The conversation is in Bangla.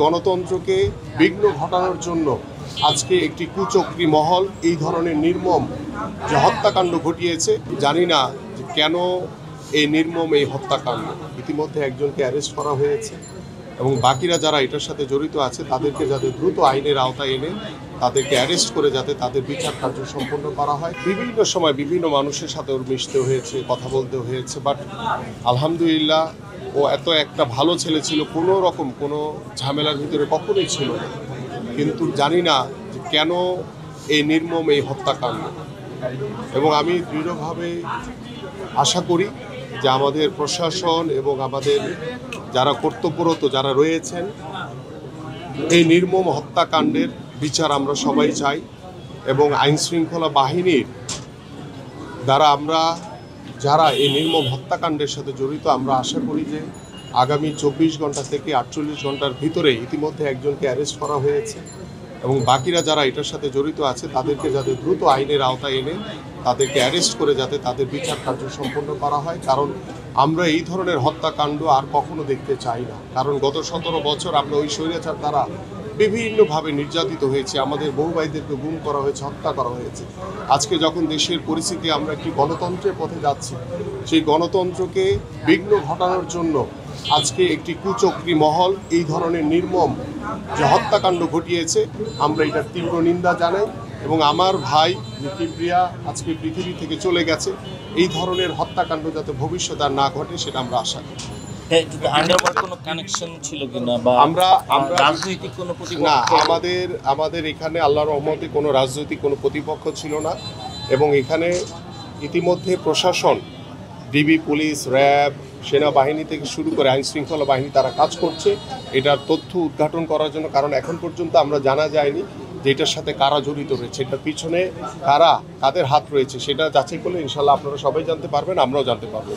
গণতন্ত্রকে বিঘ্ন ঘটানোর জন্য আজকে একটি কুচক্রী মহল এই ধরনের নির্মম যে হত্যাকাণ্ড ঘটিয়েছে। জানি না যে কেন এই নির্মম এই হত্যাকাণ্ড। ইতিমধ্যে একজনকে অ্যারেস্ট করা হয়েছে এবং বাকিরা যারা এটার সাথে জড়িত আছে তাদেরকে যাতে দ্রুত আইনের আওতায় এনে তাদেরকে অ্যারেস্ট করে যাতে তাদের বিচার কার্য সম্পন্ন করা হয়। বিভিন্ন সময় বিভিন্ন মানুষের সাথে ওর মিশতে হয়েছে, কথা বলতে হয়েছে, বাট আলহামদুলিল্লাহ ও এত একটা ভালো ছেলে ছিল, কোনো রকম কোনো ঝামেলার ভিতরে কখনোই ছিল না। কিন্তু জানি না যে কেন এই নির্মম এই হত্যাকাণ্ড। এবং আমি দৃঢ়ভাবে আশা করি যে আমাদের প্রশাসন এবং আমাদের যারা কর্তব্যরত যারা রয়েছেন এই নির্মম হত্যাকাণ্ডের বিচার আমরা সবাই চাই। এবং আইনশৃঙ্খলা বাহিনীর দ্বারা আমরা যারা এই নির্মম হত্যাকাণ্ডের সাথে জড়িত আমরা আশা করি যে আগামী 24 ঘন্টা থেকে 48 ঘন্টার ভিতরে ইতিমধ্যে একজনকে অ্যারেস্ট করা হয়েছে এবং বাকিরা যারা এটার সাথে জড়িত আছে তাদেরকে যাতে দ্রুত আইনের আওতায় এনে তাদেরকে অ্যারেস্ট করে যাতে তাদের বিচার কার্য সম্পন্ন করা হয়। কারণ আমরা এই ধরনের হত্যাকাণ্ড আর কখনো দেখতে চাই না। কারণ গত 17 বছর আমরা ওই স্বৈরাচার দ্বারা বিভিন্নভাবে নির্যাতিত হয়েছে, আমাদের বহু ভাইদেরকে গুম করা হয়েছে, হত্যা করা হয়েছে। আজকে যখন দেশের পরিস্থিতি আমরা একটি গণতন্ত্রের পথে যাচ্ছি, সেই গণতন্ত্রকে বিঘ্ন ঘটানোর জন্য আজকে একটি কুচক্রী মহল এই ধরনের নির্মম যে হত্যাকাণ্ড ঘটিয়েছে আমরা এটার তীব্র নিন্দা জানাই। এবং আমার ভাই কিবরিয়া আজকে পৃথিবী থেকে চলে গেছে, এই ধরনের হত্যাকাণ্ড যাতে ভবিষ্যতে আর না ঘটে সেটা আমরা আশা করি। আমাদের এখানে আল্লাহর রহমতে কোনো রাজনৈতিক কোনো প্রতিপক্ষ ছিল না এবং এখানে ইতিমধ্যে প্রশাসন, ডিবি, পুলিশ, র্যাব, সেনাবাহিনী থেকে শুরু করে আইনশৃঙ্খলা বাহিনী তারা কাজ করছে এটার তথ্য উদ্ঘাটন করার জন্য। কারণ এখন পর্যন্ত আমরা জানা যায়নি যে এটার সাথে কারা জড়িত রয়েছে, এটার পিছনে কাদের হাত রয়েছে, সেটা যাচাই করলে ইনশাল্লাহ আপনারা সবাই জানতে পারবেন, আমরাও জানতে পারবো।